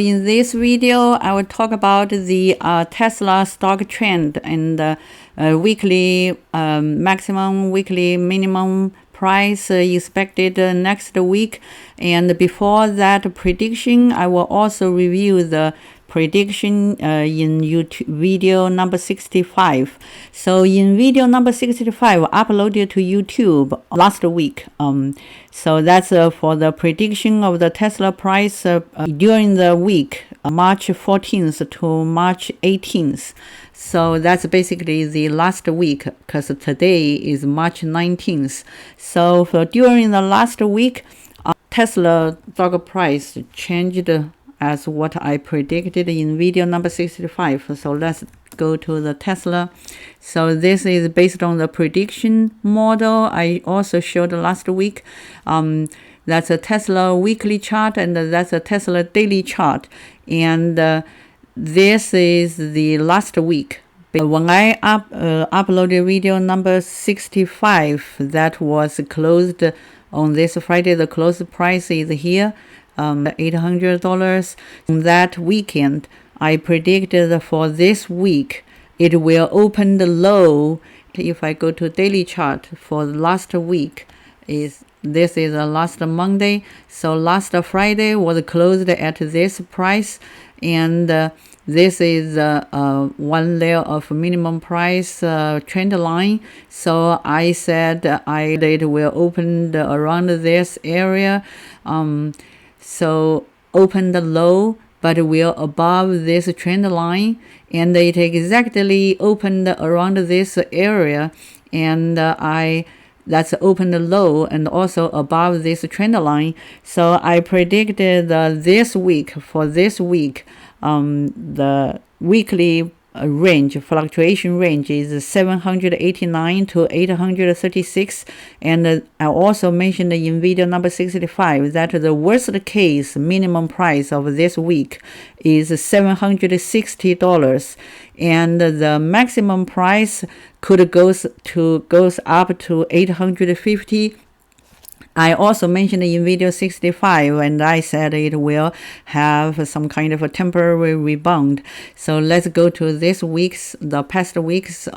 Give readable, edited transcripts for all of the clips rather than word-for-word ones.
In this video, I will talk about the Tesla stock trend and the weekly maximum, weekly minimum price expected next week. And before that prediction, I will also review the prediction in YouTube video number 65. So in video number 65, uploaded to YouTube last week. So that's for the prediction of the Tesla price during the week, March 14th to March 18th. So that's basically the last week, because today is March 19th. So for during the last week, Tesla stock price changed as what I predicted in video number 65. So let's go to the Tesla. So this is based on the prediction model I also showed last week. That's a Tesla weekly chart, and that's a Tesla daily chart. And this is the last week. When I uploaded video number 65, that was closed on this Friday. The close price is here, $800. That weekend, I predicted for this week, it will open the low. If I go to daily chart for last week, this is the last Monday. So last Friday was closed at this price, and this is one layer of minimum price trend line. So I said it will open around this area. So open the low, but will above this trend line, and it exactly opened around this area, and that's open the low and also above this trend line. So I predicted this week, the weekly fluctuation range is 789 to 836. And I also mentioned in video number 65 that the worst case minimum price of this week is $760, and the maximum price goes up to 850. I also mentioned in video 65, and I said it will have some kind of a temporary rebound. So let's go to the past week's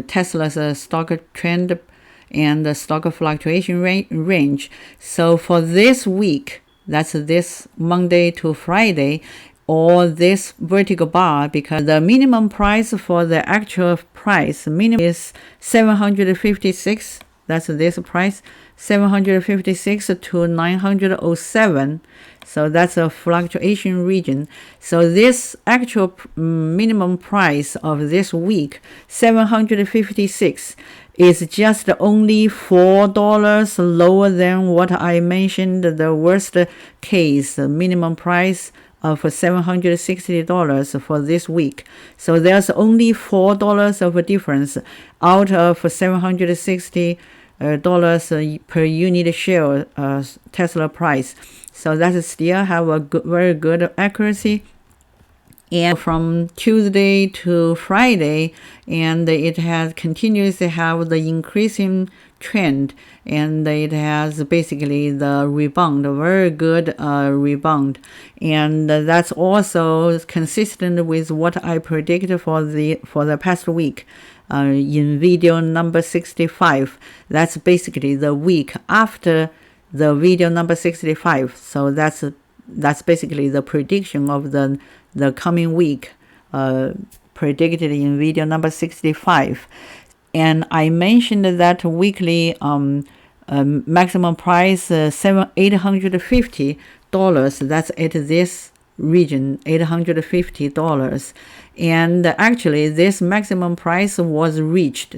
Tesla's stock trend and the stock fluctuation range. So for this week, that's this Monday to Friday, or this vertical bar, because the minimum price for the actual price minimum is 756. That's this price, 756 to 907. So that's a fluctuation region. So this actual minimum price of this week, 756, is just only $4 lower than what I mentioned, the worst case minimum price of $760 for this week. So there's only $4 of a difference out of $760 per unit share Tesla price. So that still have a very good accuracy. And from Tuesday to Friday, and it has continuously have the increasing trend, and it has basically the rebound, a very good rebound, and that's also consistent with what I predicted for the past week in video number 65. That's basically the week after the video number 65. So that's basically the prediction of the coming week predicted in video number 65. And I mentioned that weekly maximum price $850. That's at this region, $850. And actually this maximum price was reached,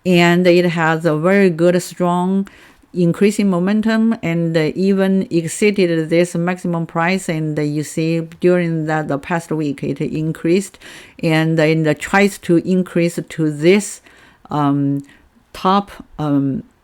and it has a very good strong increasing momentum, and even exceeded this maximum price. And you see during the past week it increased, and it tries to increase to this top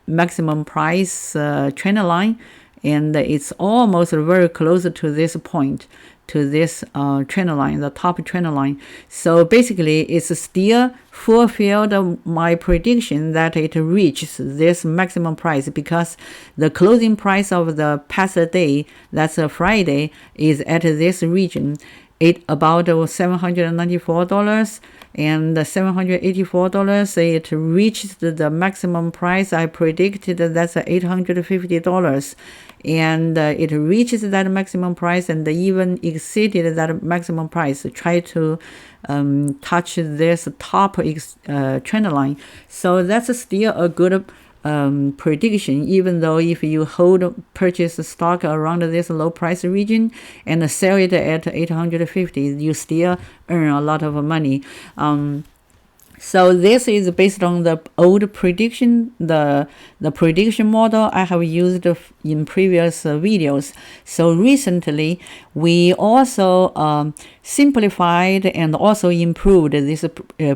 maximum price trend line, and it's almost very close to this point. to this trend line, the top trend line. So basically, it's still fulfilled my prediction that it reaches this maximum price, because the closing price of the past day, that's a Friday, is at this region. About $794 and $784. It reached the maximum price I predicted, that's $850, and it reaches that maximum price and even exceeded that maximum price. Try to touch this top trend line. So that's still a good prediction, even though if you purchase stock around this low price region and sell it at 850, you still earn a lot of money. So this is based on the old prediction, the prediction model I have used in previous videos. So recently, we also simplified and also improved this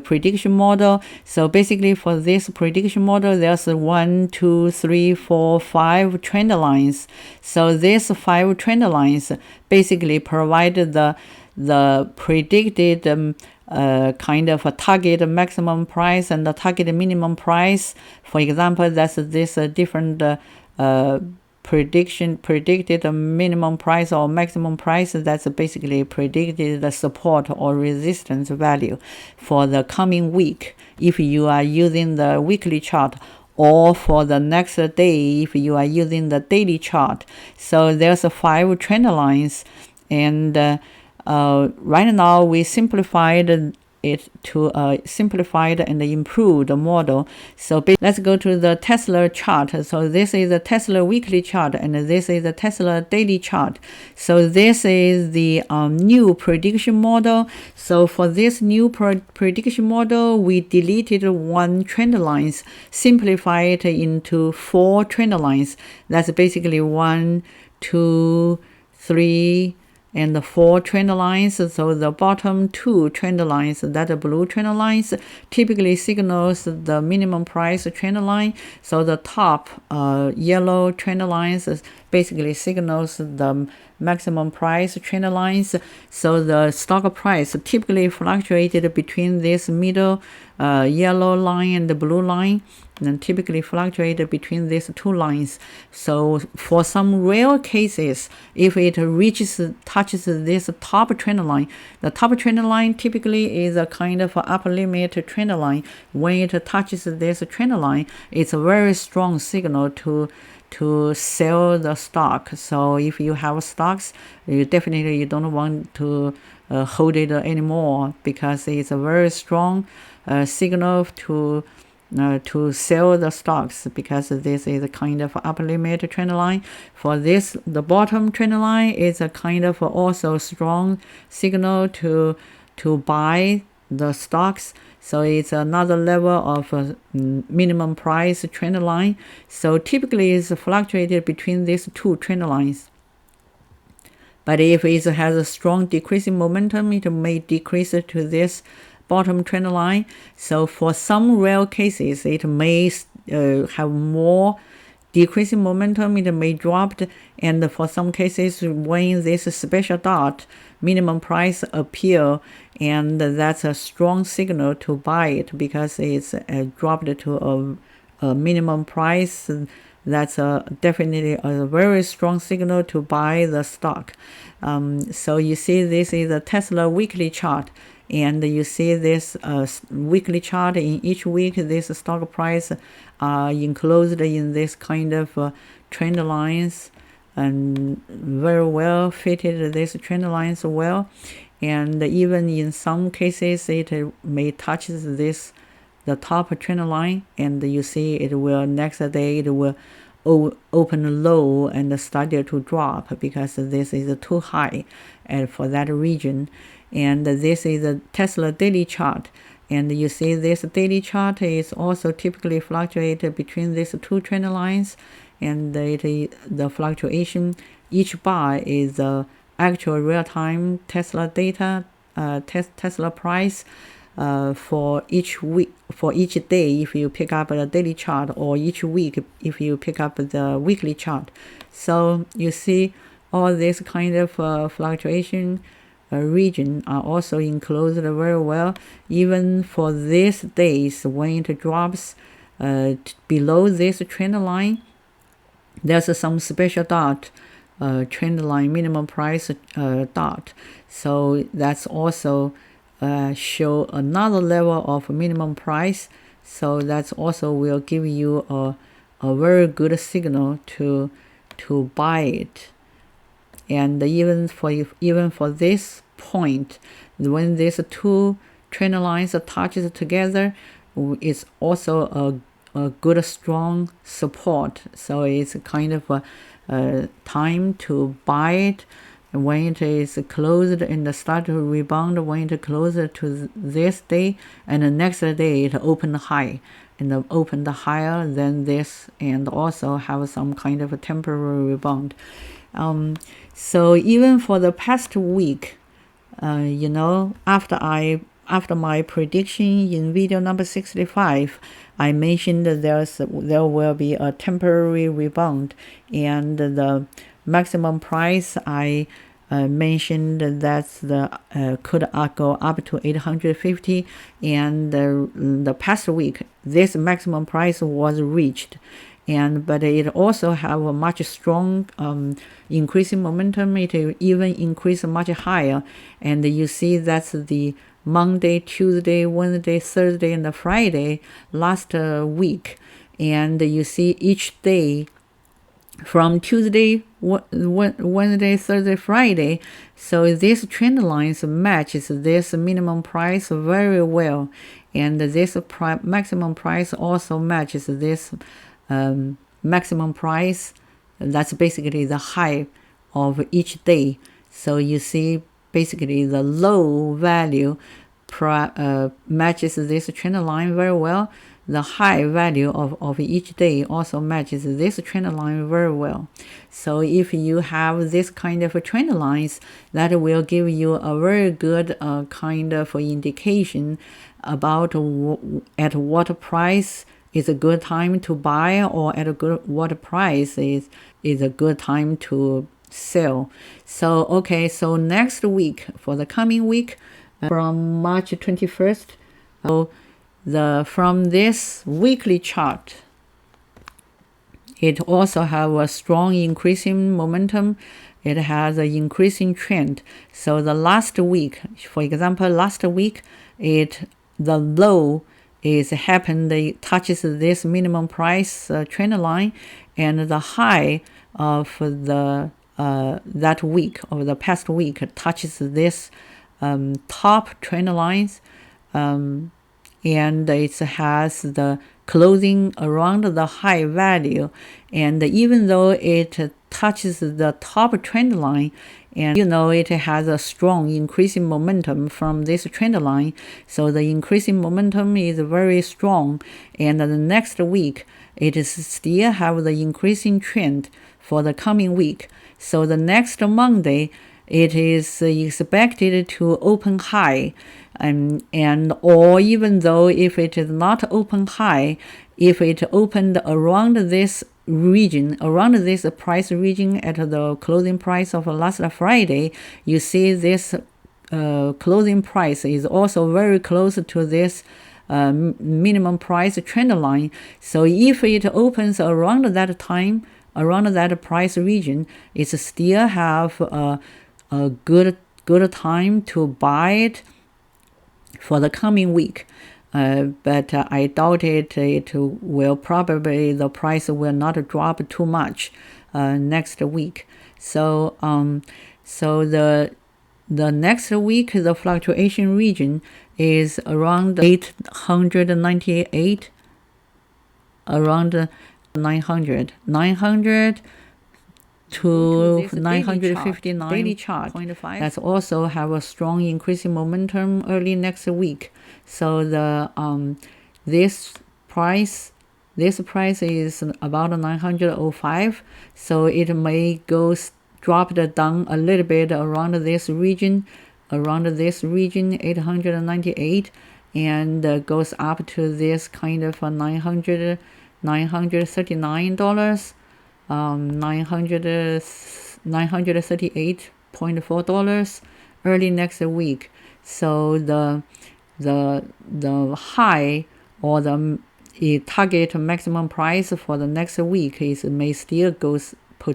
prediction model. So basically, for this prediction model, there's 1, 2, 3, 4, 5 trend lines. So these 5 trend lines basically provide the predicted kind of a target maximum price and the target minimum price. For example, that's this different predicted minimum price or maximum price. That's basically predicted support or resistance value for the coming week if you are using the weekly chart, or for the next day if you are using the daily chart. So there's 5 trend lines, and right now we simplified it to a simplified and improved model. So let's go to the Tesla chart. So this is the Tesla weekly chart, and this is the Tesla daily chart. So this is the new prediction model. So for this new prediction model, we deleted 1 trend lines, simplified it into 4 trend lines. That's basically 1, 2, 3, and the 4 trend lines. So the bottom 2 trend lines, that blue trend lines, typically signals the minimum price trend line. So the top yellow trend lines basically signals the maximum price trend lines. So the stock price typically fluctuated between this middle yellow line and the blue line, and typically fluctuated between these 2 lines. So for some rare cases, if it touches this top trend line, the top trend line typically is a kind of upper limit trend line. When it touches this trend line, it's a very strong signal to sell the stock. So if you have stocks, you don't want to hold it anymore, because it's a very strong signal to sell the stocks, because this is a kind of upper limit trend line. For this, the bottom trend line is a kind of also strong signal to buy the stocks. So it's another level of minimum price trend line. So typically it's fluctuated between these 2 trend lines. But if it has a strong decreasing momentum, it may decrease to this bottom trend line. So for some rare cases, it may have more decreasing momentum, it may drop, and for some cases, when this special dot minimum price appear, and that's a strong signal to buy it, because it's dropped to a minimum price. That's definitely a very strong signal to buy the stock. So you see, this is a Tesla weekly chart. And you see this weekly chart. In each week, this stock price enclosed in this kind of trend lines, and very well fitted this trend lines well. And even in some cases, it may touch the top trend line, and you see it will next day it will open low and start to drop, because this is too high for that region. And this is a Tesla daily chart. And you see this daily chart is also typically fluctuated between these 2 trend lines. And the fluctuation, each bar is the actual real-time Tesla data, Tesla price for each week, for each day if you pick up a daily chart, or each week if you pick up the weekly chart. So you see all this kind of fluctuation region are also enclosed very well. Even for these days, when it drops below this trend line, there's some special dot, trend line minimum price dot. So that's also show another level of minimum price. So that's also will give you a very good signal to buy it. And even for this point, when these two trend lines touches together, it's also a good strong support. So it's kind of a time to buy it when it is closed and start to rebound. When it closer to this day, and the next day it opened high and opened higher than this, and also have some kind of a temporary rebound. So even for the past week, you know, after my prediction in video number 65, I mentioned that there will be a temporary rebound, and the maximum price I mentioned that could go up to 850, and the past week this maximum price was reached. But it also have a much strong increasing momentum. It even increased much higher, and you see that's the Monday, Tuesday, Wednesday, Thursday, and Friday last week. And you see each day from Tuesday, Wednesday, Thursday, Friday. So this trend lines matches this minimum price very well, and this maximum price also matches this maximum price. That's basically the high of each day. So you see basically the low value matches this trend line very well. The high value of each day also matches this trend line very well. So if you have this kind of trend lines, that will give you a very good kind of indication about at what price is a good time to buy, or at what price is a good time to sell. So okay, so next week, for the coming week, from March 21st, so from this weekly chart, it also have a strong increasing momentum. It has an increasing trend. So the last week, for example, last week, the low is happened, it touches this minimum price trend line, and the high of the that week, of the past week, touches this top trend lines, and it has the closing around the high value. And even though it touches the top trend line, and you know it has a strong increasing momentum from this trend line, so the increasing momentum is very strong, and the next week it is still have the increasing trend for the coming week. So the next Monday it is expected to open high, and or even though if it is not open high, if it opened around this region, around this price region at the closing price of last Friday, you see this closing price is also very close to this minimum price trend line. So if it opens around that time, around that price region, it still have a good time to buy it for the coming week. But I doubt it will probably, the price will not drop too much next week. So so the next week, the fluctuation region is around 898, around 900 to 959 daily chart. That's also have a strong increasing momentum early next week. So the this price is about 905. So it may drop down a little bit around this region, 898, and goes up to this kind of $939, $938.4 early next week. So the high or the target maximum price for the next week is may still goes to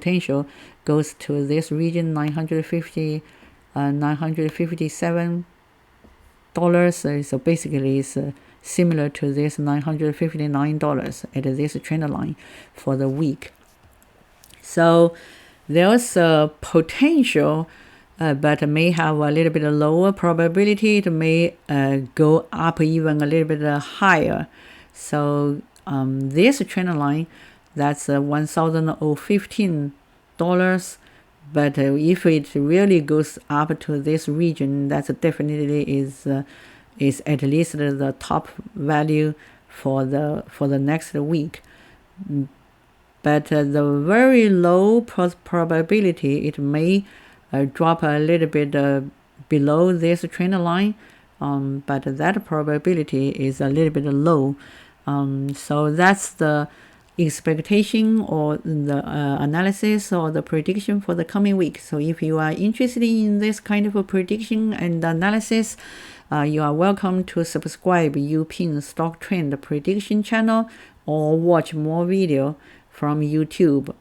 this region, 957 dollars. So basically it's similar to this $959 at this trend line for the week. So there's a potential, but may have a little bit lower probability. It may go up even a little bit higher. So this trend line, that's $1,015. But if it really goes up to this region, that's definitely is at least the top value for the next week. But the very low probability, it may drop a little bit below this trend line, but that probability is a little bit low. So that's the expectation or the analysis or the prediction for the coming week. So if you are interested in this kind of a prediction and analysis, you are welcome to subscribe Youpin Stock Trend Prediction channel or watch more video from YouTube.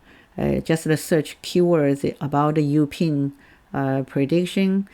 Just search keywords about the Youpin prediction